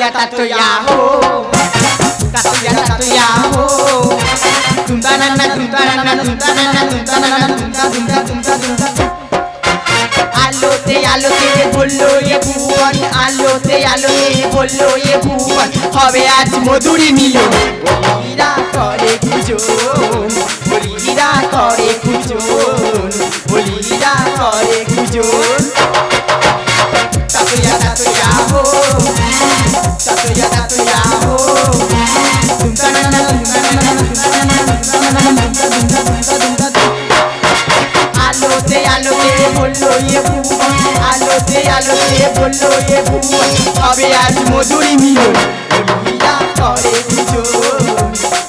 Tatuya tatuya ho, tatuya tatuya ho. Tumta na na tumta na na tumta na na tumta na na tumta tumta tumta tumta. Alote bollo ye bhuvan, alote bollo ye bhuvan. Hobe aaj moduri milon, bolira kore gujon, bolira kore gujon, bolira kore gujon. Tatuya tatuya ho, tatuya tatuya ho. Tumta na na tumta na na tumta na na tumta na na tumta tumta tumta tumta. Alote bollo ye bhuvan, alote bollo ye bhuvan. Hobe aaj moduri milon, bolira kore gujon,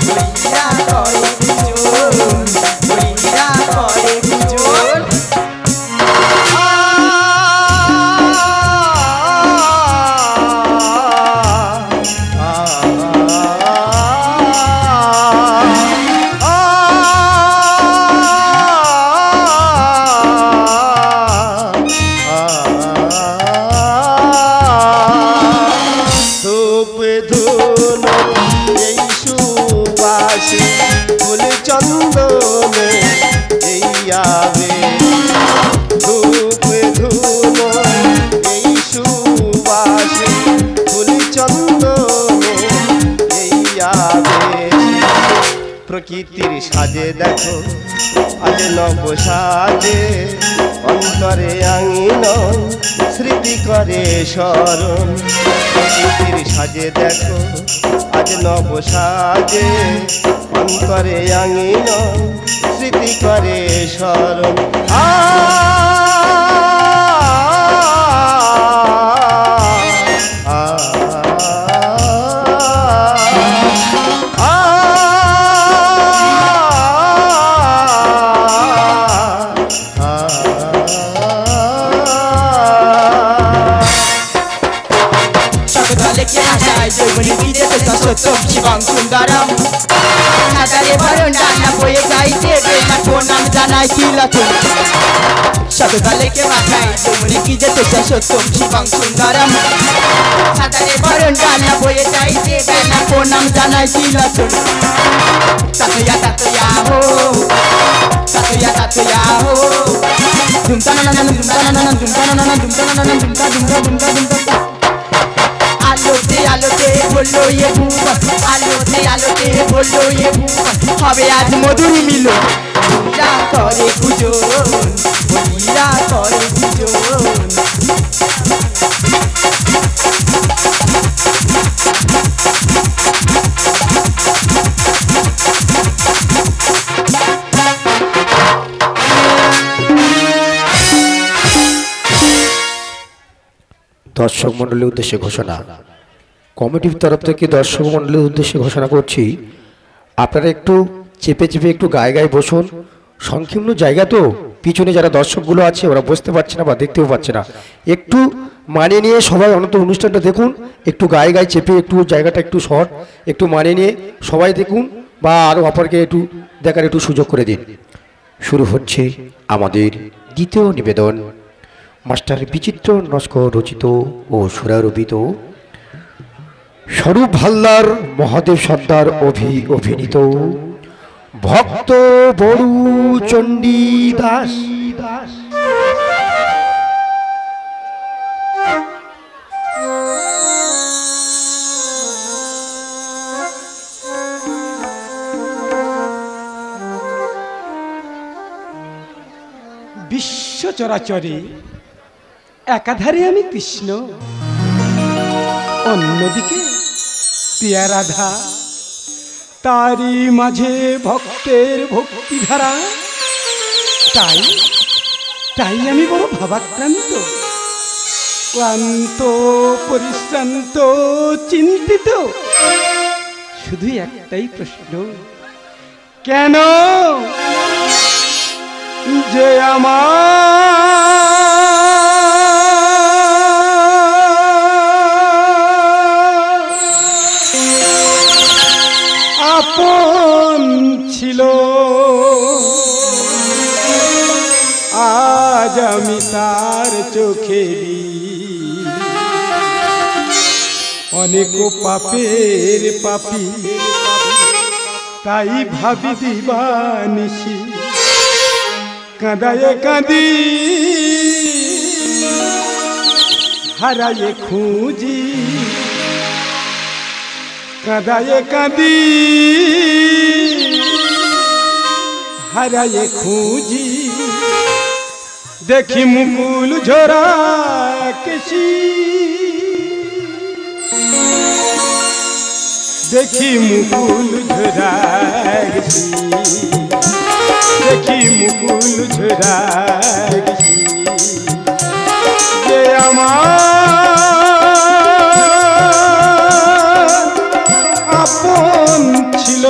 bolira kore gujon, bolira kore gujon. প্রকৃতির সাজে দেখো আজ নব সাজে অন্তরে আঙিনন স্মৃতি করে স্মরণ। প্রকৃতির সাজে দেখো আজ নব সাজে অন্তরে আঙিনন স্মৃতি করে স্মরণ। Sottom Shivam Sundaram Nadare Varuna na boye gaite bena konam janai tilatun Shadudale ke vakai dumuni ki jete sottom Shivam Sundaram Nadare Varuna na boye gaite bena konam janai tilatun Tatuya tatuya ho, tatuya tatuya ho. Dumta na na dumta na na dumta na na dumta na na dumta dumta dumta dumta. Alote bollo ye bhuvan, alote bollo ye bhuvan. Hobe aaj moduri milon, bolira kore gujon, bolira kore gujon. দর্শক মণ্ডলীর উদ্দেশ্যে ঘোষণা, কমিটির তরফ থেকে দর্শক মণ্ডলীর উদ্দেশ্যে ঘোষণা করছি, আপনারা একটু চেপে চেপে একটু গায়ে গায়ে বসুন। সংকীর্ণ জায়গা তো, পিছনে যারা দর্শকগুলো আছে ওরা বসতে পারছে না বা দেখতেও পাচ্ছে না। একটু মানিয়ে নিয়ে সবাই অন্তত অনুষ্ঠানটা দেখুন, একটু গায়ে গায়ে চেপে একটু জায়গাটা একটু শর্ট, একটু মানিয়ে নিয়ে সবাই দেখুন বা আরও অপরকে একটু দেখার একটু সুযোগ করে দিন। শুরু হচ্ছে আমাদের দ্বিতীয় নিবেদন, মাস্টার বিচিত্র নস্কর রচিত ও সুরারোপিত স্বরূপ হালদার মহাদেব সর্দার অভিনীত ভক্ত বড়ু চণ্ডী দাস। বিশ্ব চরাচরে একাধারে আমি কৃষ্ণ, অন্যদিকে প্রিয়া রাধা, তারই মাঝে ভক্তের ভক্তিধারা। তাই আমি বড় ভাবাক্রান্ত, ক্লান্ত, পরিশ্রান্ত, চিন্তিত। শুধু একটাই প্রশ্ন, কেন যে আপন ছিল আজ আমি তার চোখে অনেক পাপের পাপী, তাই ভাবি দিবানিশি কাঁদায়ে কাঁদি হারায়ে খুঁজি, কাঁদায়ে কাঁদি হারায়ে খুঁজি। দেখি মুকুল ঝরা কেশি, দেখি মুকুল ঝরা কেশি, দেখি মুকুল ঝরা কেশি। যে আমার আপন ছিল,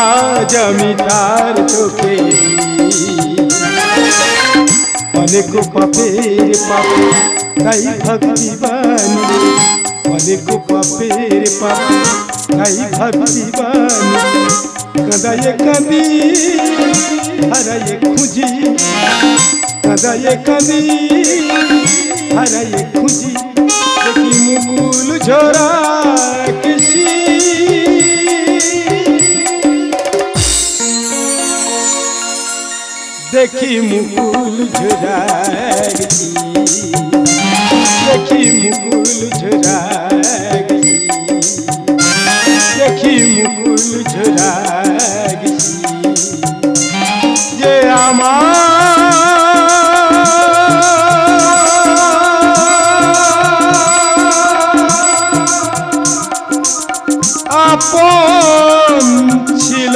আজ আমি তার চোখে অনেক পাপের পাপী, তাই ভাবি বানি। অনেক পাপের পাপী, তাই ভাবি বানি। কাঁদায়ে কাঁদি হারায়ে খুঁজি, কাঁদায়ে কাঁদি হারায়ে খুঁজি। দেখি মুকুল ঝরা কেশি, দেখি মুকুল ঝরা কেশি, দেখি মুকুল ঝরা কেশি, দেখি মুকুল ঝরা কেশি। যে আপন ছিল।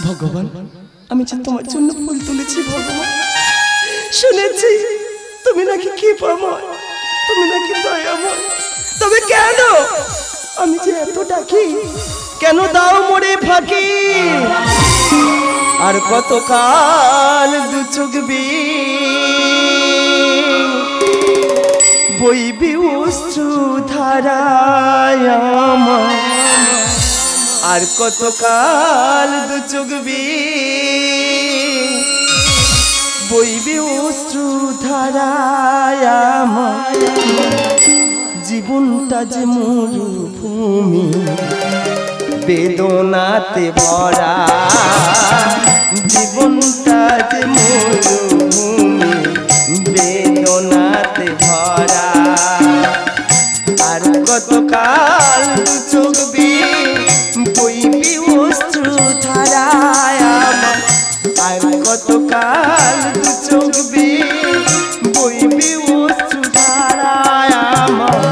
ভগবান, আমি যে তোমার জন্য ফুল তুলেছি ভগবান। শুনেছি তুমি নাকি কৃপাময়, তুমি নাকি দয়াময়। তবে কেন আমি যে এত ডাকি, কেন দাও মোরে ফাঁকি? আর কতকাল দু চোখ বইবি অশ্রু ধারায় আমার। আর কতকাল দু চোখ বইবি অশ্রু ধারায় আমার। জীবনটা যে মরুভূমি বেদনাতে ভরা, জীবনটা যে মরুভূমি বেদনাতে ভরা। আর কতকাল দু চোখ বইবি অশ্রু ধারায় আমার। আর কতকাল দু চোখ বইবি অশ্রু ধারায় আমার।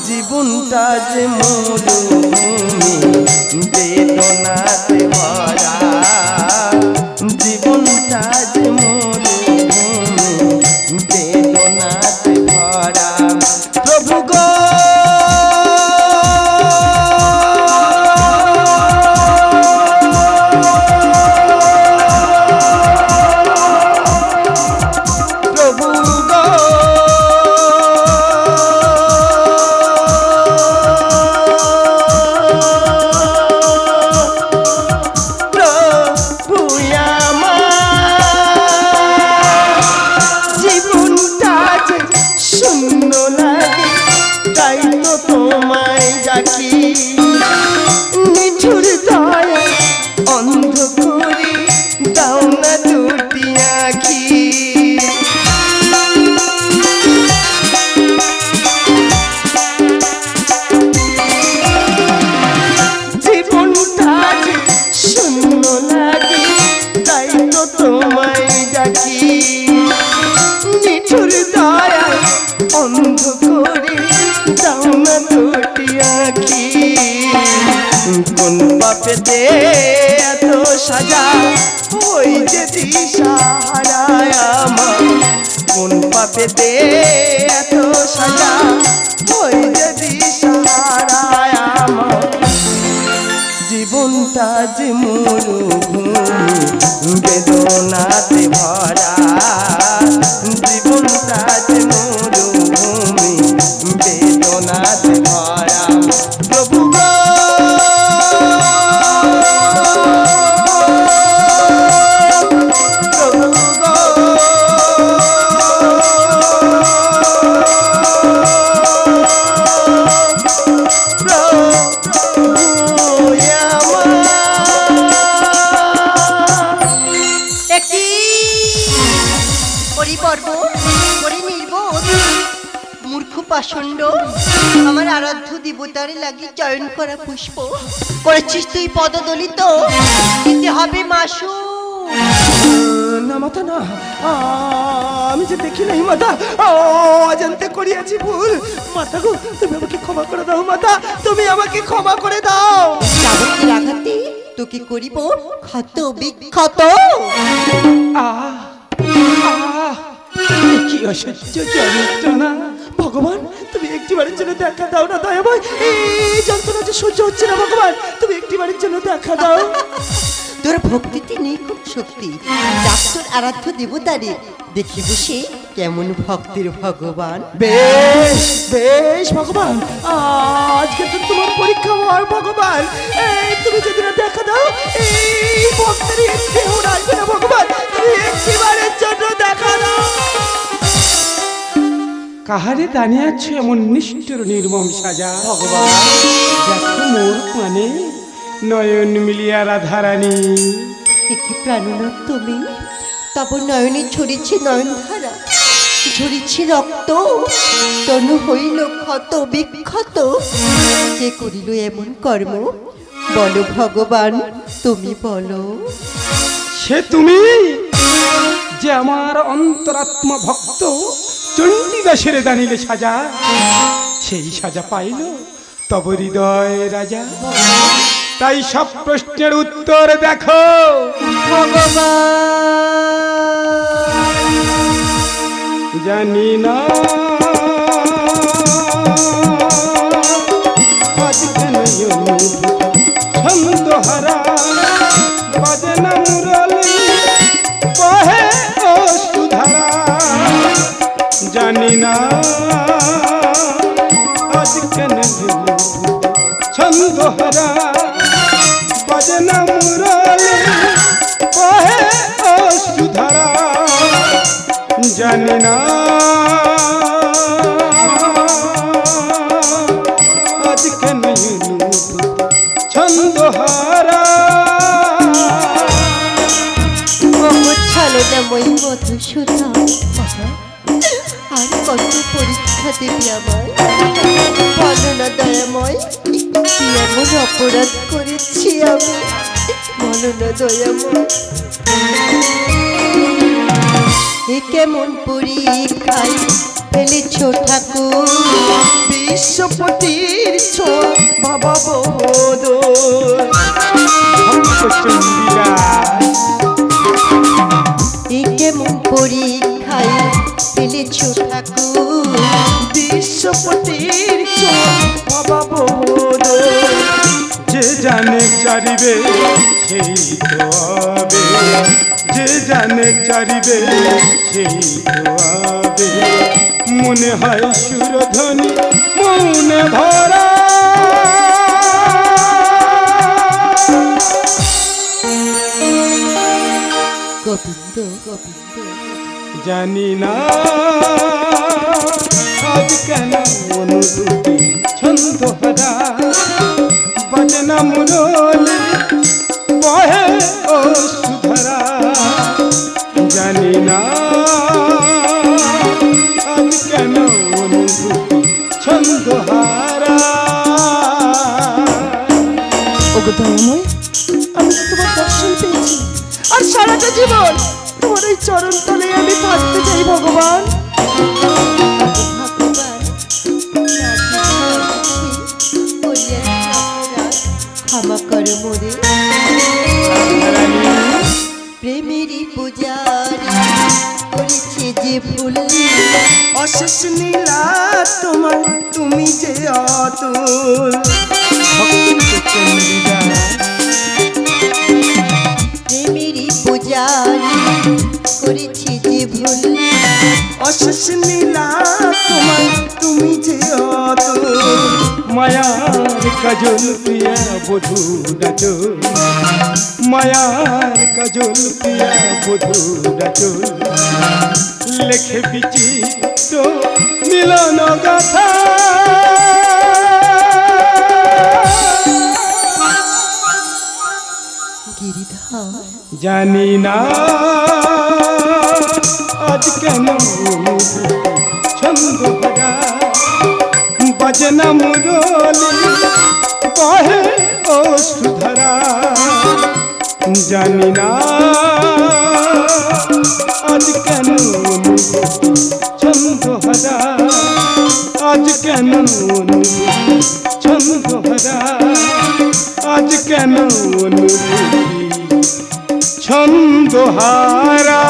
জীবনটা যে মরুভূমি বেদনাতে ভরা, জীবনটা যে মরুভূমি বেদনাতে ভরা। প্রভু গো কোন পাপেতে এত সাজা ওই যে দিশাহারায় আমার। কোন পাপেতে এত সাজা ওই যে দিশাহারায় আমার। জীবনটা যে মরুভূমি বেদনাতে ভরা, জীবনটা আমার আরাধ্য দেবতার লাগি চয়ন করা পুষ্প করেছিস তুই পদদলিত, দিতে হবে মাসু। না মাতা না, আমি যে দেখি নাই মাতা, অজান্তে করিয়াছি ভুল। মাতা গো, তুমি আমাকে ক্ষমা করে দাও মাতা, তুমি আমাকে ক্ষমা করে দাও। যাবতীয় আঘাতে তোকে করিব ক্ষত বিক্ষত। কি অসহ্য যন্ত্রণা! ভগবান, তুমি একটিবারের জন্য দেখা দাও না দয়াময়, এই যন্ত্রণা যে সহ্য হচ্ছে না। ভগবান, তুমি একটিবারের জন্য দেখা দাও। তোর ভক্তিতে নেই খুব শক্তি, ডাক্তার আরাধ্য দেবতারে দেখি বসে কেমন ভক্তির ভগবান। বেশ বেশ ভগবান, আজকে তো তোমার পরীক্ষা হওয়ার ভগবান। এই তুমি যদি না দেখা দাও, এই ভক্তের দেহ রাখবে না ভগবান, তুমি একটিবারের জন্য দেখা দাও। কাহারে দাঁড়িয়ে আছে এমন নিষ্ঠুর নির্মম সাজা? ভগবান, দেখো মোর মানে নয়ন মিলিয়া রাধারানী। কি প্রাণনাথ তুমি, তব নয়নে ঝরিছে নয়নধারা, ঝরিছে রক্ত, তনু হইল ক্ষত বিক্ষত। কে করিল এমন কর্ম, বলো ভগবান তুমি বলো। সে তুমি যে আমার অন্তরাত্মা ভক্ত চণ্ডীদাসের দানিলে সাজা, সেই সাজা পাইল তব হৃদয় রাজা। তাই সব প্রশ্নের উত্তর দেখো ভগবান। জানি না আজ কেন ছন্দ হারা, বাজে না মুরলি বহে অশ্রুধারা। জানি না আজ কেন ছন্দ হারা, বাজে না মুরলি বহে অশ্রুধারা। জানি না আজ কেন ছন্দ হারা। ছলনাময়ী মধুসূদন, আর কত পরীক্ষা দেবী আমার, বলো না দয়াময়, কি এমন অপরাধ করেছি আমি, বলো না দয়াময়। এ কেমন পরীক্ষায় ফেলেছ ঠাকুর, বিশ্বপতির ছোঁয়া বাবা বদর। এ কেমন পরীক্ষায় ফেলেছ ঠাকুর, বিশ্বপতির ছোঁয়া বাবা বদর। যে জানে চারিবে সেই তো আবে, যে জানে চারিবে সেই তো আবে। মনে হয় সুরধ্বনি মনে ভরা, গোবিন্দ গোবিন্দ। জানি না আজ কেন অনুরূপী ছন্দ হারা, বাজে না মুরলি বহে অশ্রুধারা। জানি না আজ কেন অনুরূপী ছন্দ হারা। ওগো দয়াময়, আমি তো তোমার দর্শন পেয়েছি, আর সারাটা জীবন তোমার এই চরণ তলে আমি থাকতে চাই ভগবান। ক্ষমা করো মোরে, প্রেমেরই পূজারি করেছে যে ভুল, অশেষ নীলা তোমার তুমি যে অতুল। প্রেমেরই পূজারি করেছে যে ভুল, অশেষ নীলা তোমার তুমি যে অতুল। মায়ার কাজল প্রিয়া বধূ নাচল, মায়ার কাজল প্রিয়া বধূ নাচল। লেখে বিচিত্র মিলন গাথা, গিরিধর। জানি না আজ কেন ছন্দ হারা, বাজে না মুরলি বহে অশ্রুধারা জানি না আজ কেন ছন্দহারা আজ কেন ছন্দহারা আজ কেন ছন্দহারা